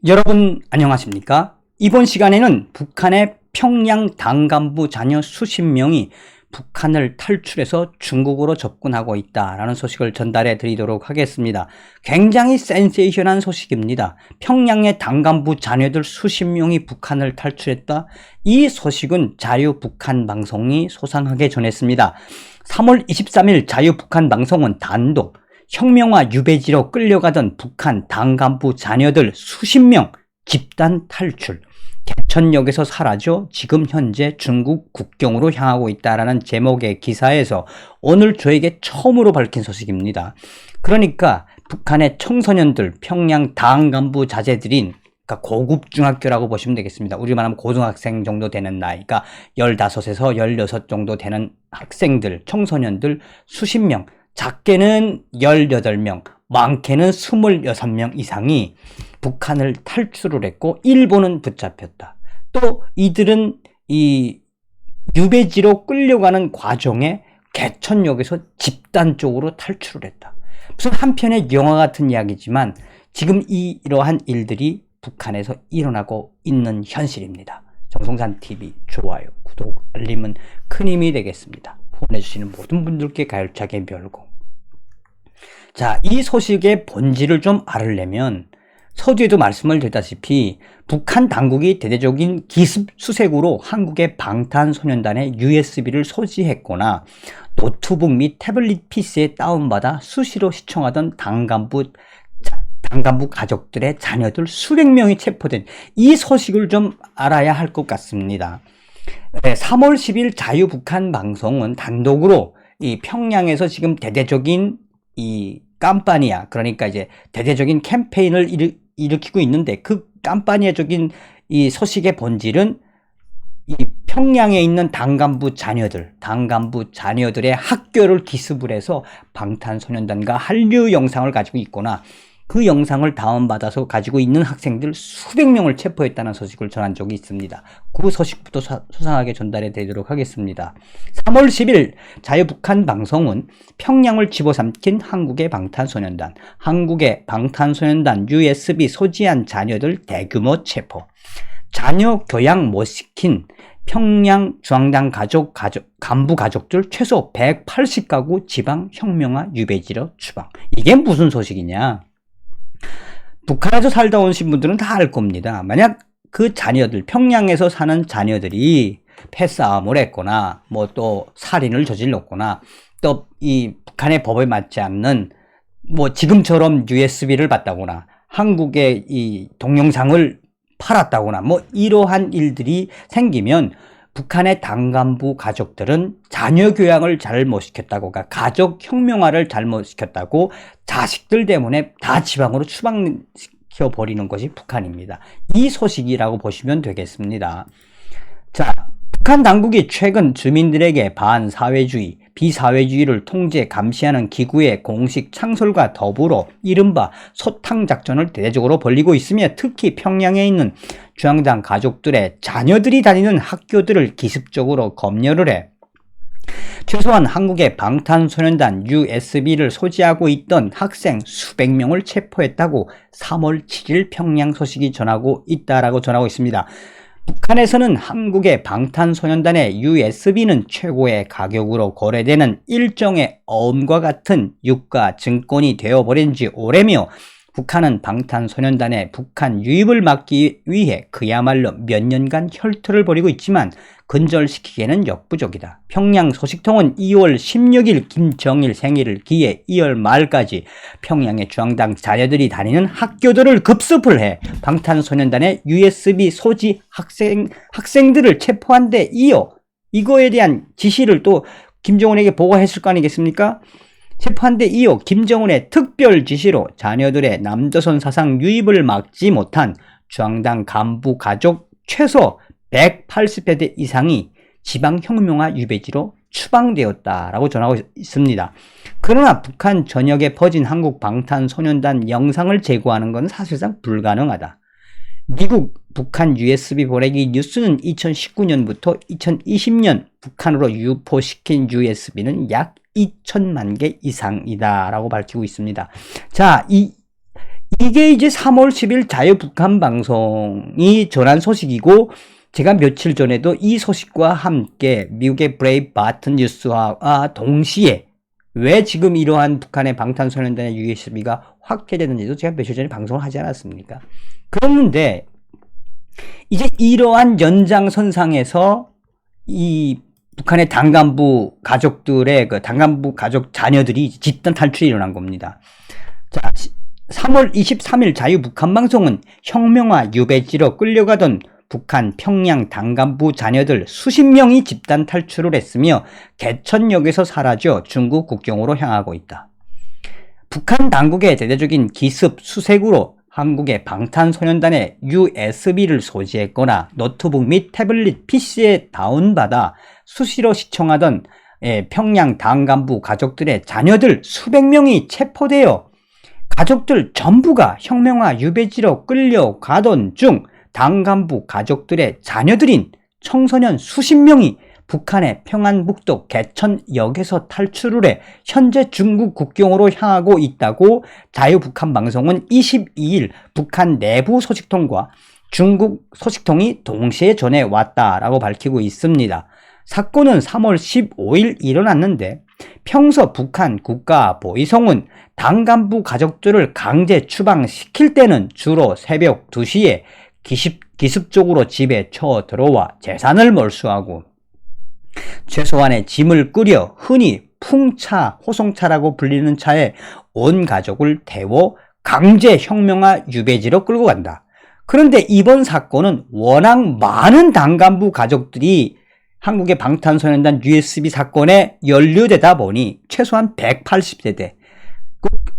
여러분 안녕하십니까? 이번 시간에는 북한의 평양 당간부 자녀 수십 명이 북한을 탈출해서 중국으로 접근하고 있다라는 소식을 전달해 드리도록 하겠습니다. 굉장히 센세이션한 소식입니다. 평양의 당간부 자녀들 수십 명이 북한을 탈출했다. 이 소식은 자유북한 방송이 소상하게 전했습니다. 3월 23일 자유북한 방송은 단독 혁명화 유배지로 끌려가던 북한 당간부 자녀들 수십 명 집단 탈출, 개천역에서 사라져 지금 현재 중국 국경으로 향하고 있다라는 제목의 기사에서 오늘 저에게 처음으로 밝힌 소식입니다. 그러니까 북한의 청소년들, 평양 당간부 자제들인 그러니까 고급 중학교라고 보시면 되겠습니다. 우리 말하면 고등학생 정도 되는 나이가 15에서 16 정도 되는 학생들, 청소년들 수십 명, 작게는 18명, 많게는 26명 이상이 북한을 탈출을 했고 일본은 붙잡혔다. 또 이들은 이 유배지로 끌려가는 과정에 개천역에서 집단적으로 탈출을 했다. 무슨 한편의 영화 같은 이야기지만 지금 이러한 일들이 북한에서 일어나고 있는 현실입니다. 정성산TV 좋아요, 구독, 알림은 큰 힘이 되겠습니다. 후원해주시는 모든 분들께 가열차게 별고. 자, 이 소식의 본질을 좀 알으려면 서두에도 말씀을 드렸다시피 북한 당국이 대대적인 기습 수색으로 한국의 방탄소년단의 USB를 소지했거나 노트북 및 태블릿 PC에 다운받아 수시로 시청하던 당간부 가족들의 자녀들 수백 명이 체포된 이 소식을 좀 알아야 할 것 같습니다. 3월 10일 자유북한 방송은 단독으로 이 평양에서 지금 대대적인 이 깜파니아, 그러니까 이제 대대적인 캠페인을 일으키고 있는데 그 깜파니아적인 이 소식의 본질은 이 평양에 있는 당간부 자녀들의 학교를 기습을 해서 방탄소년단과 한류 영상을 가지고 있거나 그 영상을 다운받아서 가지고 있는 학생들 수백 명을 체포했다는 소식을 전한 적이 있습니다. 그 소식부터 소상하게 전달해 드리도록 하겠습니다. 3월 10일 자유북한 방송은 평양을 집어삼킨 한국의 방탄소년단 USB 소지한 자녀들 대규모 체포, 자녀 교양 못 시킨 평양 중앙당 간부 가족들 최소 180가구 지방 혁명화 유배지로 추방. 이게 무슨 소식이냐? 북한에서 살다 오신 분들은 다 알 겁니다. 만약 그 자녀들, 평양에서 사는 자녀들이 패싸움을 했거나 뭐 또 살인을 저질렀거나 또 이 북한의 법에 맞지 않는 뭐 지금처럼 USB를 받다거나 한국의 이 동영상을 팔았다거나 뭐 이러한 일들이 생기면 북한의 당간부 가족들은 자녀 교양을 잘못 시켰다고, 가족 혁명화를 잘못 시켰다고 자식들 때문에 다 지방으로 추방시켜 버리는 것이 북한입니다. 이 소식이라고 보시면 되겠습니다. 자, 북한 당국이 최근 주민들에게 반사회주의, 비사회주의를 통제, 감시하는 기구의 공식 창설과 더불어 이른바 소탕작전을 대대적으로 벌이고 있으며 특히 평양에 있는 중앙당 가족들의 자녀들이 다니는 학교들을 기습적으로 검열을 해 최소한 한국의 방탄소년단 USB를 소지하고 있던 학생 수백 명을 체포했다고 3월 7일 평양 소식이 전하고 있다라고 전하고 있습니다. 북한에서는 한국의 방탄소년단의 USB는 최고의 가격으로 거래되는 일종의 어음과 같은 유가 증권이 되어버린 지 오래며 북한은 방탄소년단의 북한 유입을 막기 위해 그야말로 몇 년간 혈투를 벌이고 있지만 근절시키기에는 역부족이다. 평양 소식통은 2월 16일 김정일 생일을 기해 2월 말까지 평양의 중앙당 자녀들이 다니는 학교들을 급습을 해 방탄소년단의 USB 소지 학생들을 체포한 데 이어 이거에 대한 지시를 또 김정은에게 보고했을 거 아니겠습니까? 체포한 데 이어 김정은의 특별 지시로 자녀들의 남조선 사상 유입을 막지 못한 중앙당 간부 가족 최소 180세대 이상이 지방혁명화 유배지로 추방되었다라고 전하고 있습니다. 그러나 북한 전역에 퍼진 한국 방탄소년단 영상을 제거하는 건 사실상 불가능하다. 미국 북한 USB 보내기 뉴스는 2019년부터 2020년 북한으로 유포시킨 USB는 약 2천만 개 이상이다 라고 밝히고 있습니다. 자, 이 이게 이제 3월 10일 자유북한방송이 전한 소식이고, 제가 며칠 전에도 이 소식과 함께 미국의 브레이브바트 뉴스와 동시에 왜 지금 이러한 북한의 방탄소년단의 USB가 확대되는지도 제가 며칠 전에 방송을 하지 않았습니까? 그랬는데 이제 이러한 연장선상에서 이 북한의 당간부 가족들의 당간부 가족 자녀들이 집단 탈출이 일어난 겁니다. 자, 3월 23일 자유북한방송은 혁명화 유배지로 끌려가던 북한 평양 당간부 자녀들 수십 명이 집단 탈출을 했으며 개천역에서 사라져 중국 국경으로 향하고 있다. 북한 당국의 대대적인 기습 수색으로 한국의 방탄소년단의 USB를 소지했거나 노트북 및 태블릿 PC에 다운받아 수시로 시청하던 평양 당간부 가족들의 자녀들 수백 명이 체포되어 가족들 전부가 혁명화 유배지로 끌려가던 중 당간부 가족들의 자녀들인 청소년 수십 명이 북한의 평안북도 개천역에서 탈출을 해 현재 중국 국경으로 향하고 있다고 자유북한방송은 22일 북한 내부 소식통과 중국 소식통이 동시에 전해왔다라고 밝히고 있습니다. 사건은 3월 15일 일어났는데 평소 북한 국가보위성은 당간부 가족들을 강제 추방시킬 때는 주로 새벽 2시에 기습적으로 집에 쳐들어와 재산을 몰수하고 최소한의 짐을 끄려 흔히 풍차, 호송차라고 불리는 차에 온 가족을 태워 강제 혁명화 유배지로 끌고 간다. 그런데 이번 사건은 워낙 많은 당간부 가족들이 한국의 방탄소년단 USB 사건에 연루되다 보니 최소한 180세대,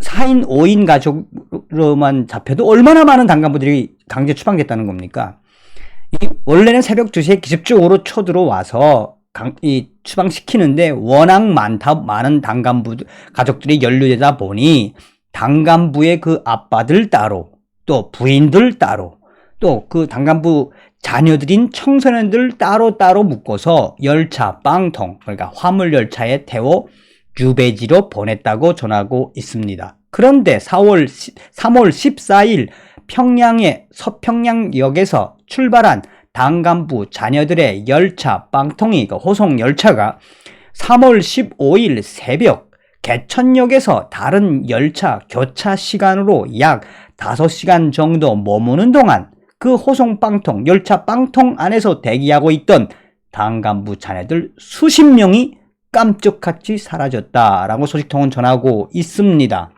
4인, 5인 가족으로만 잡혀도 얼마나 많은 당간부들이 강제 추방됐다는 겁니까? 원래는 새벽 2시에 기습적으로 쳐들어와서 추방시키는데 워낙 많은 당간부 가족들이 연루되다 보니 당간부의 그 아빠들 따로, 또 부인들 따로, 또 그 당간부 자녀들인 청소년들 따로 묶어서 열차, 빵통, 그러니까 화물열차에 태워 유배지로 보냈다고 전하고 있습니다. 그런데 3월 14일 평양의 서평양역에서 출발한 당간부 자녀들의 열차, 빵통이 호송 열차가 3월 15일 새벽 개천역에서 다른 열차 교차 시간으로 약 5시간 정도 머무는 동안 그 호송 빵통, 열차 빵통 안에서 대기하고 있던 당간부 자녀들 수십 명이 깜짝같이 사라졌다라고 소식통은 전하고 있습니다.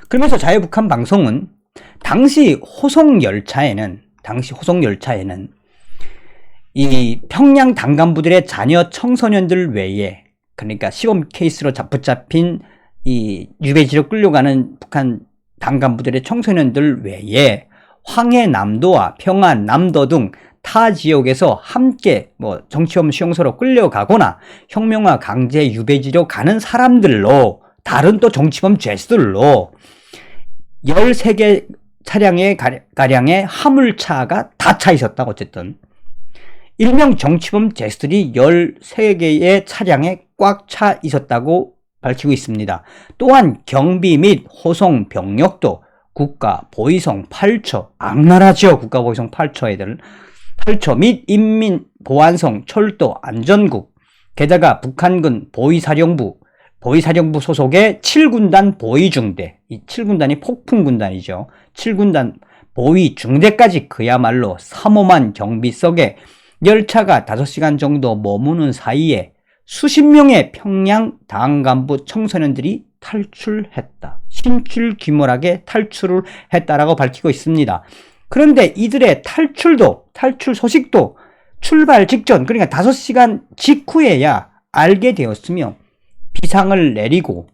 그러면서 자유북한방송은 당시 호송 열차에는 이 평양 당간부들의 자녀 청소년들 외에, 그러니까 시범 케이스로 붙잡힌 이 유배지로 끌려가는 북한 당간부들의 청소년들 외에 황해남도와 평안남도 등 타 지역에서 함께 정치범 수용소로 끌려가거나 혁명화 강제 유배지로 가는 사람들로, 다른 또 정치범 죄수들로 13개 차량의 가량의 화물차가 다 차 있었다고. 어쨌든 일명 정치범 죄수들이 13개의 차량에 꽉 차 있었다고 밝히고 있습니다. 또한 경비 및 호송 병력도 국가보위성 8초, 악랄하죠. 국가보위성 8초 및 인민보안성 철도 안전국, 게다가 북한군 보위사령부 소속의 7군단 보위중대, 이 7군단이 폭풍군단이죠. 7군단 보위중대까지 그야말로 삼엄한 경비 속에 열차가 5시간 정도 머무는 사이에 수십 명의 평양 당간부 청소년들이 탈출했다. 신출귀몰하게 탈출을 했다라고 밝히고 있습니다. 그런데 이들의 탈출 소식도 출발 직전, 그러니까 5시간 직후에야 알게 되었으며 비상을 내리고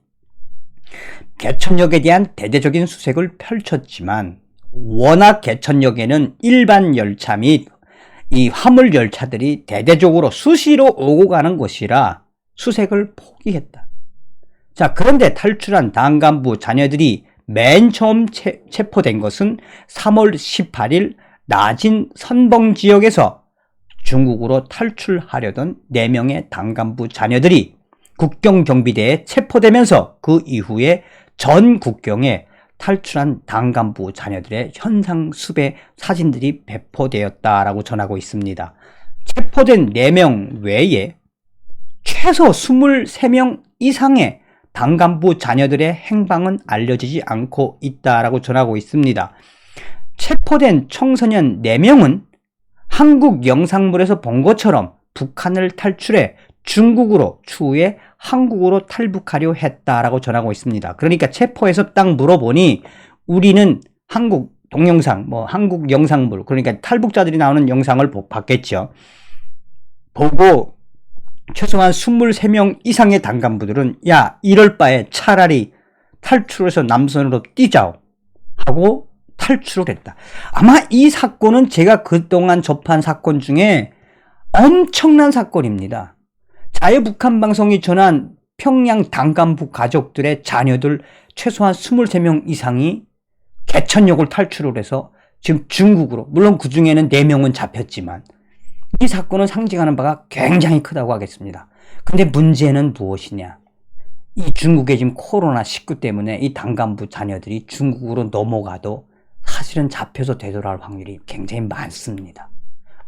개천역에 대한 대대적인 수색을 펼쳤지만 워낙 개천역에는 일반 열차 및 이 화물 열차들이 대대적으로 수시로 오고 가는 곳이라 수색을 포기했다. 자, 그런데 탈출한 당간부 자녀들이 맨 처음 체포된 것은 3월 18일 나진 선봉 지역에서 중국으로 탈출하려던 4명의 당간부 자녀들이 국경경비대에 체포되면서 그 이후에 전 국경에 탈출한 당 간부 자녀들의 현상 수배 사진들이 배포되었다라고 전하고 있습니다. 체포된 4명 외에 최소 23명 이상의 당 간부 자녀들의 행방은 알려지지 않고 있다라고 전하고 있습니다. 체포된 청소년 4명은 한국 영상물에서 본 것처럼 북한을 탈출해 중국으로 추후에 한국으로 탈북하려 했다라고 전하고 있습니다. 그러니까 체포해서 딱 물어보니 우리는 한국 동영상, 한국 영상물, 그러니까 탈북자들이 나오는 영상을 봤겠죠. 보고 최소한 23명 이상의 당 간부들은 야, 이럴 바에 차라리 탈출해서 남선으로 뛰자 하고 탈출을 했다. 아마 이 사건은 제가 그동안 접한 사건 중에 엄청난 사건입니다. 자유북한 방송이 전한 평양 당 간부 가족들의 자녀들 최소한 23명 이상이 개천역을 탈출을 해서 지금 중국으로, 물론 그 중에는 4명은 잡혔지만 이 사건은 상징하는 바가 굉장히 크다고 하겠습니다. 근데 문제는 무엇이냐? 이 중국의 지금 코로나19 때문에 이 당 간부 자녀들이 중국으로 넘어가도 사실은 잡혀서 되돌아올 확률이 굉장히 많습니다.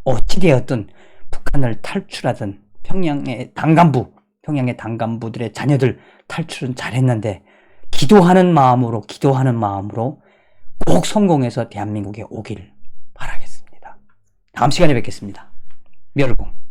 어찌되었든 북한을 탈출하던 평양의 당 간부들의 자녀들 탈출은 잘했는데 기도하는 마음으로 꼭 성공해서 대한민국에 오길 바라겠습니다. 다음 시간에 뵙겠습니다. 멸공.